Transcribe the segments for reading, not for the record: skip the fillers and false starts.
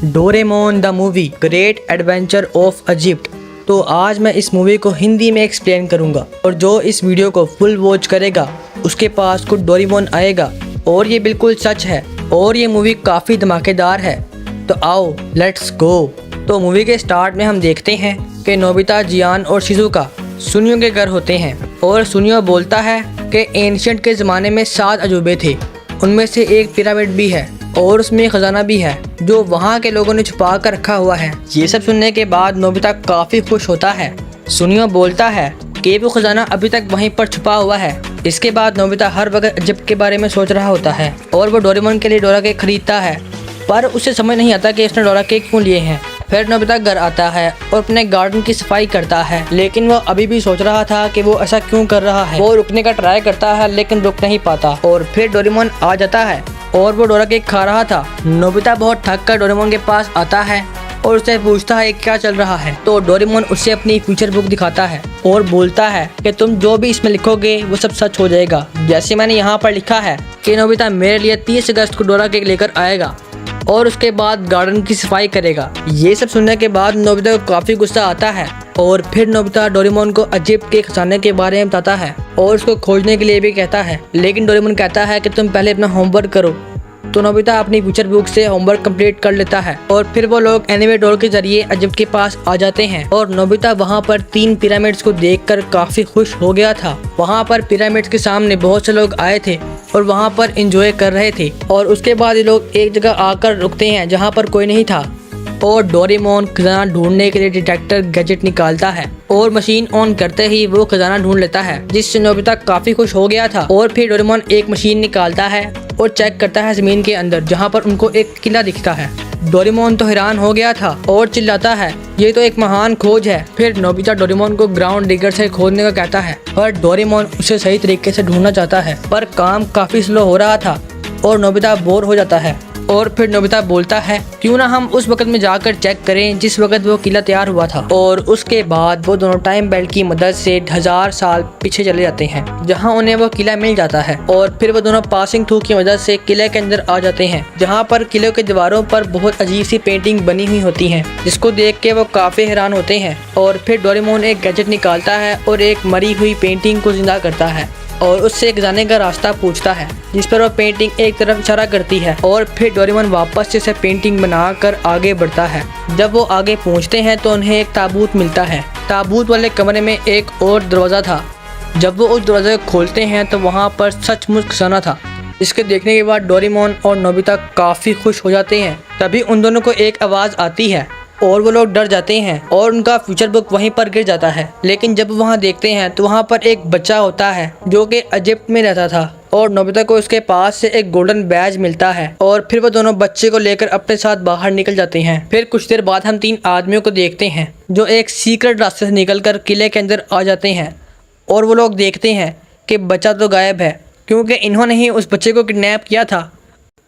Doraemon the movie great adventure of Egypt. तो आज मैं इस मूवी को हिंदी में एक्सप्लेन करूंगा और जो इस वीडियो को फुल वॉच करेगा उसके पास कुछ डोरेमोन आएगा और ये बिल्कुल सच है और ये मूवी काफ़ी धमाकेदार है। तो आओ लेट्स गो। तो मूवी के स्टार्ट में हम देखते हैं कि नोबिता, जियान और शिजुका सुनियो के घर होते हैं और सुनियो बोलता है कि एंशिएंट के ज़माने में 7 अजूबे थे, उनमें से एक पिरामिड भी है और उसमें खजाना भी है जो वहाँ के लोगों ने छुपा कर रखा हुआ है। ये सब सुनने के बाद नोबिता काफ़ी खुश होता है। सुनियो बोलता है कि वो खजाना अभी तक वहीं पर छुपा हुआ है। इसके बाद नोबिता हर वक्त इजिप्ट के बारे में सोच रहा होता है और वो डोरेमोन के लिए डोरा केक खरीदता है, पर उसे समझ नहीं आता कि उसने डोरा केक क्यों लिए हैं। फिर नोबिता घर आता है और अपने गार्डन की सफाई करता है, लेकिन वो अभी भी सोच रहा था कि वो ऐसा क्यों कर रहा है। वो रुकने का ट्राई करता है लेकिन रुक नहीं पाता और फिर डोरेमोन आ जाता है और वो डोरा केक खा रहा था। नोबिता बहुत थक कर डोरेमोन के पास आता है और उससे पूछता है क्या चल रहा है। तो डोरेमोन उसे अपनी फ्यूचर बुक दिखाता है और बोलता है कि तुम जो भी इसमें लिखोगे वो सब सच हो जाएगा। जैसे मैंने यहाँ पर लिखा है कि नोबिता मेरे लिए 30 अगस्त को डोरा केक लेकर आएगा और उसके बाद गार्डन की सफाई करेगा। ये सब सुनने के बाद नोबिता को काफ़ी गुस्सा आता है और फिर नोबिता डोरेमोन को इजिप्ट के खजाने के बारे में बताता है और उसको खोजने के लिए भी कहता है, लेकिन डोरेमोन कहता है कि तुम पहले अपना होमवर्क करो। तो नोबिता अपनी फ्यूचर बुक से होमवर्क कंप्लीट कर लेता है और फिर वो लोग एनीवे डोर के जरिए इजिप्ट के पास आ जाते हैं और नोबिता वहाँ पर 3 पिरामिड्स को देखकर काफ़ी खुश हो गया था। वहाँ पर पिरामिड्स के सामने बहुत से लोग आए थे और वहाँ पर एंजॉय कर रहे थे और उसके बाद ये लोग एक जगह आकर रुकते हैं जहाँ पर कोई नहीं था और डोरेमोन खजाना ढूंढने के लिए डिटेक्टर गैजेट निकालता है और मशीन ऑन करते ही वो खजाना ढूंढ लेता है, जिससे नोबिता काफ़ी खुश हो गया था। और फिर डोरेमोन एक मशीन निकालता है और चेक करता है ज़मीन के अंदर जहाँ पर उनको एक किला दिखता है। डोरेमोन तो हैरान हो गया था और चिल्लाता है ये तो एक महान खोज है। फिर नोबिता डोरेमोन को ग्राउंड डिगर से खोदने का कहता है पर डोरेमोन उसे सही तरीके से ढूंढना चाहता है, पर काम काफ़ी स्लो हो रहा था और नोबिता बोर हो जाता है। और फिर नोबिता बोलता है क्यों ना हम उस वक्त में जाकर चेक करें जिस वक्त वो किला तैयार हुआ था। और उसके बाद वो दोनों टाइम बेल्ट की मदद से 1000 साल पीछे चले जाते हैं जहां उन्हें वो किला मिल जाता है और फिर वो दोनों पासिंग थ्रू की मदद से किले के अंदर आ जाते हैं जहां पर किले के दीवारों पर बहुत अजीब सी पेंटिंग बनी हुई होती हैं, जिसको देख के वो काफ़ी हैरान होते हैं। और फिर डोरेमोन एक गैजेट निकालता है और एक मरी हुई पेंटिंग को जिंदा करता है और उससे एक जाने का रास्ता पूछता है, जिस पर वह पेंटिंग एक तरफ इशारा करती है और फिर डोरेमोन वापस से पेंटिंग बनाकर आगे बढ़ता है। जब वो आगे पहुंचते हैं तो उन्हें एक ताबूत मिलता है। ताबूत वाले कमरे में एक और दरवाज़ा था। जब वो उस दरवाजे को खोलते हैं तो वहाँ पर सचमुच खजाना था। इसके देखने के बाद डोरेमोन और नोबिता काफ़ी खुश हो जाते हैं। तभी उन दोनों को एक आवाज़ आती है और वो लोग डर जाते हैं और उनका फ्यूचर बुक वहीं पर गिर जाता है। लेकिन जब वहाँ देखते हैं तो वहाँ पर एक बच्चा होता है जो कि इजिप्ट में रहता था और नोबिता को उसके पास से एक गोल्डन बैज मिलता है और फिर वो दोनों बच्चे को लेकर अपने साथ बाहर निकल जाते हैं। फिर कुछ देर बाद हम 3 आदमियों को देखते हैं जो एक सीक्रेट रास्ते से निकलकर किले के अंदर आ जाते हैं और वो लोग देखते हैं कि बच्चा तो गायब है क्योंकि इन्होंने ही उस बच्चे को किडनैप किया था।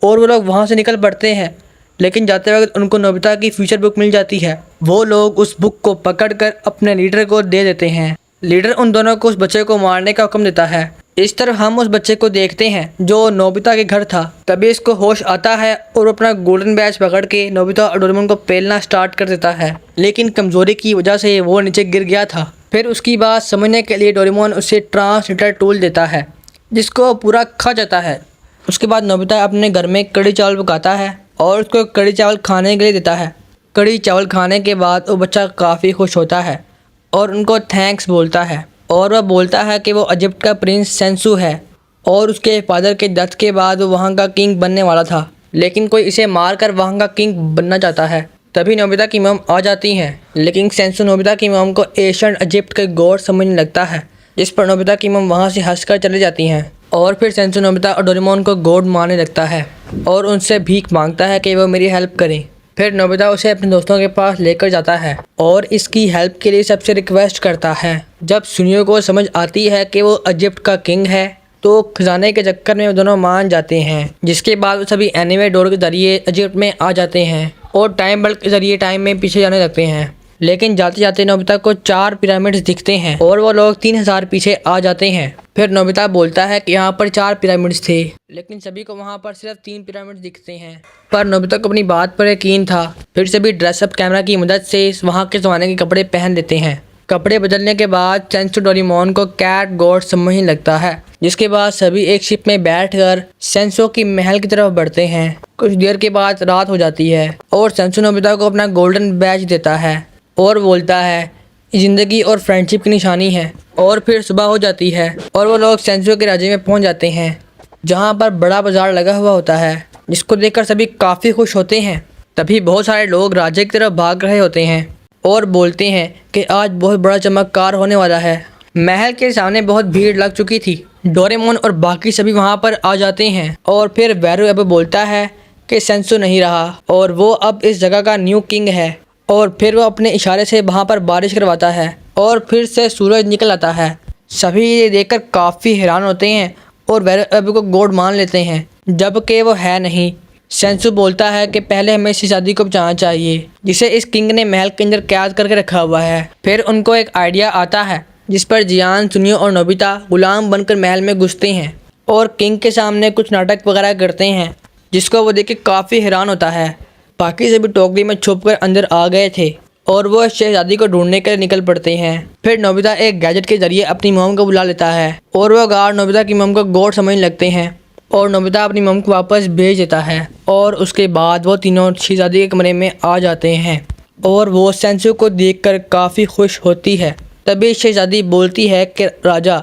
और वो लोग वहाँ से निकल पड़ते हैं, लेकिन जाते वक्त उनको नोबिता की फ्यूचर बुक मिल जाती है। वो लोग उस बुक को पकड़कर अपने लीडर को दे देते हैं। लीडर उन दोनों को उस बच्चे को मारने का हुक्म देता है। इस तरह हम उस बच्चे को देखते हैं जो नोबिता के घर था। तभी इसको होश आता है और अपना गोल्डन बैज पकड़ के नोबिता और डोरेमोन को पेलना स्टार्ट कर देता है, लेकिन कमज़ोरी की वजह से वो नीचे गिर गया था। फिर उसकी बात समझने के लिए डोरेमोन उसे ट्रांसलेटर टूल देता है जिसको पूरा खा जाता है। उसके बाद नोबिता अपने घर में कड़ी चावल पकाता है और उसको कड़ी चावल खाने के लिए देता है। कड़ी चावल खाने के बाद वो बच्चा काफ़ी खुश होता है और उनको थैंक्स बोलता है और वह बोलता है कि वो इजिप्ट का प्रिंस सेंसू है और उसके फादर के डेथ के बाद वो वहाँ का किंग बनने वाला था, लेकिन कोई इसे मार कर वहाँ का किंग बनना चाहता है। तभी नोबिता की मॉम आ जाती हैं, लेकिन सेंसू नोबिता की मॉम को एशियन इजिप्ट के गॉड समझने लगता है, जिस पर नोबिता की मॉम वहाँ से हंसकर चले जाती हैं। और फिर सेंसू नोबिता और डोरेमोन को गॉड मानने लगता है और उनसे भीख मांगता है कि वो मेरी हेल्प करें। फिर नोबिता उसे अपने दोस्तों के पास लेकर जाता है और इसकी हेल्प के लिए सबसे रिक्वेस्ट करता है। जब सुनियो को समझ आती है कि वो इजिप्ट का किंग है तो खजाने के चक्कर में वो दोनों मान जाते हैं, जिसके बाद वो सभी एनीवे डोर के जरिए इजिप्ट में आ जाते हैं और टाइम बेल्ट के जरिए टाइम में पीछे जाने लगते हैं। लेकिन जाते जाते नोबिता को 4 पिरामिड्स दिखते हैं और वो लोग 3000 पीछे आ जाते हैं। फिर नोबिता बोलता है कि यहाँ पर 4 पिरामिड्स थे, लेकिन सभी को वहाँ पर सिर्फ 3 पिरामिड दिखते हैं। पर नोबिता को अपनी बात पर यकीन था फिर सभी ड्रेसअप कैमरा की मदद से वहाँ के ज़माने के कपड़े पहन लेते हैं। कपड़े बदलने के बाद सेंसो डोरेमोन को कैट गॉड समझने लगता है, जिसके बाद सभी एक शिप में बैठकर सेंसो की महल की तरफ बढ़ते हैं। कुछ देर के बाद रात हो जाती है और सेंसो नोबिता को अपना गोल्डन बैज देता है और बोलता है ज़िंदगी और फ्रेंडशिप की निशानी है। और फिर सुबह हो जाती है और वो लोग सेंसो के राज्य में पहुंच जाते हैं, जहां पर बड़ा बाजार लगा हुआ होता है, जिसको देखकर सभी काफ़ी खुश होते हैं। तभी बहुत सारे लोग राज्य की तरफ भाग रहे होते हैं और बोलते हैं कि आज बहुत बड़ा चमत्कार होने वाला है। महल के सामने बहुत भीड़ लग चुकी थी। डोरेमोन और बाकी सभी वहां पर आ जाते हैं और फिर वैरू अब बोलता है कि सेंसो नहीं रहा और वो अब इस जगह का न्यू किंग है। और फिर वो अपने इशारे से वहां पर बारिश करवाता है और फिर से सूरज निकल आता है। सभी ये देखकर काफ़ी हैरान होते हैं और वैरू अब को गॉड मान लेते हैं, जबकि वो है नहीं। सेंसो बोलता है कि पहले हमें इस शादी को बचाना चाहिए, जिसे इस किंग ने महल के अंदर कैद करके रखा हुआ है। फिर उनको एक आइडिया आता है, जिस पर जियान, सुनियो और नोबिता गुलाम बनकर महल में घुसते हैं और किंग के सामने कुछ नाटक वगैरह करते हैं, जिसको वो देख के काफ़ी हैरान होता है। बाकी सभी टोकरी में छुपकर अंदर आ गए थे और वो शहजादी को ढूंढने के लिए निकल पड़ते हैं। फिर नोबिता एक गैजेट के जरिए अपनी मॉम को बुला लेता है और वो गार्ड नोबिता की मॉम को गॉड समझने लगते हैं और नोबिता अपनी मॉम को वापस भेज देता है। और उसके बाद वो तीनों शहजादी के कमरे में आ जाते हैं और वो सेंसो को देखकर काफ़ी खुश होती है। तभी शहजादी बोलती है कि राजा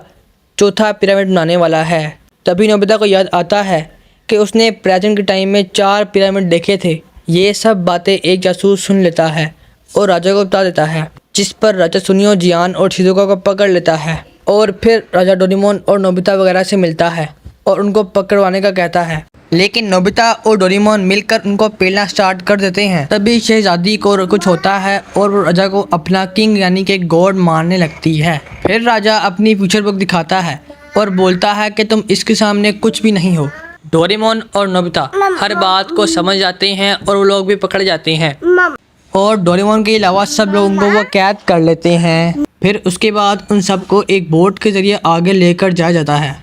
चौथा पिरामिड बनाने वाला है। तभी नोबिता को याद आता है कि उसने प्रेजेंट के टाइम में 4 पिरामिड देखे थे। ये सब बातें एक जासूस सुन लेता है और राजा को बता देता है, जिस पर राजा सुनियो, जियान और शिजुका को पकड़ लेता है और फिर राजा डोरेमोन और नोबिता वगैरह से मिलता है और उनको पकड़वाने का कहता है। लेकिन नोबिता और डोरेमोन मिलकर उनको पेलना स्टार्ट कर देते हैं। तभी शहजादी को कुछ होता है और वो राजा को अपना किंग यानी कि गॉड मानने लगती है। फिर राजा अपनी फ्यूचर बुक दिखाता है और बोलता है कि तुम इसके सामने कुछ भी नहीं हो। डोरेमोन और नोबिता हर बात को समझ जाते हैं और वो लोग भी पकड़ जाते हैं और डोरेमोन के अलावा सब लोगों को वो कैद कर लेते हैं। फिर उसके बाद उन सबको एक बोट के जरिए आगे लेकर जाया जाता है।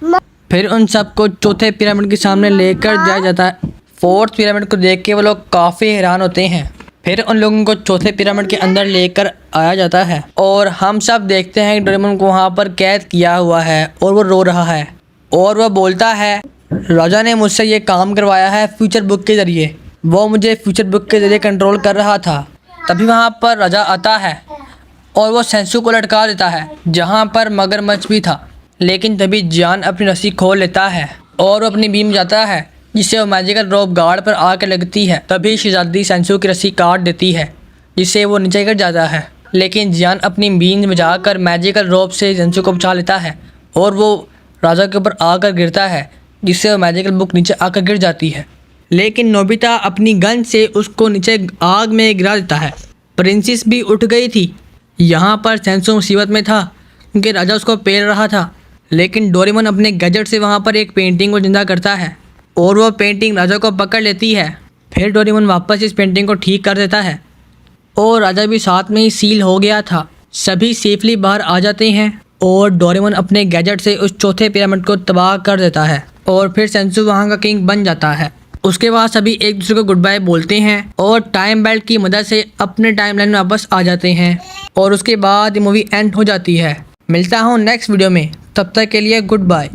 फिर उन सबको चौथे पिरामिड के सामने लेकर जाया जाता है। 4th पिरामिड को देख के वो लोग काफ़ी हैरान होते हैं। फिर उन लोगों को चौथे पिरामिड के अंदर लेकर आया जाता है और हम सब देखते हैं कि डोरेमोन को वहाँ पर कैद किया हुआ है और वो रो रहा है और वह बोलता है राजा ने मुझसे ये काम करवाया है फ्यूचर बुक के ज़रिए। वो मुझे फ्यूचर बुक के ज़रिए कंट्रोल कर रहा था। तभी वहाँ पर राजा आता है और वो सेंसो को लटका देता है, जहाँ पर मगरमच्छ भी था। लेकिन तभी जियान अपनी रस्सी खोल लेता है और वो अपनी बीम जाता है, जिससे वो मैजिकल रोप गार्ड पर आकर लगती है। तभी शहजादी सेंसो की रस्सी काट देती है, जिससे वो नीचे गिर जाता है। लेकिन जियान अपनी बीम बजाकर मैजिकल रोप से सेंसो को बचा लेता है और वो राजा के ऊपर आकर गिरता है, जिससे वो मैजिकल बुक नीचे आकर गिर जाती है। लेकिन नोबिता अपनी गन से उसको नीचे आग में गिरा देता है। प्रिंसेस भी उठ गई थी। यहाँ पर सेंसो मुसीबत में था क्योंकि राजा उसको पेल रहा था। लेकिन डोरेमोन अपने गैजेट से वहाँ पर एक पेंटिंग को जिंदा करता है और वो पेंटिंग राजा को पकड़ लेती है। फिर डोरेमोन वापस इस पेंटिंग को ठीक कर देता है और राजा भी साथ में ही सील हो गया था। सभी सेफली बाहर आ जाते हैं और डोरेमोन अपने गैजेट से उस चौथे पिरामिड को तबाह कर देता है और फिर सेंसो वहाँ का किंग बन जाता है। उसके बाद सभी एक दूसरे को गुड बाय बोलते हैं और टाइम बेल्ट की मदद से अपने टाइमलाइन में वापस आ जाते हैं और उसके बाद ये मूवी एंड हो जाती है। मिलता हूँ नेक्स्ट वीडियो में, तब तक के लिए गुड बाय।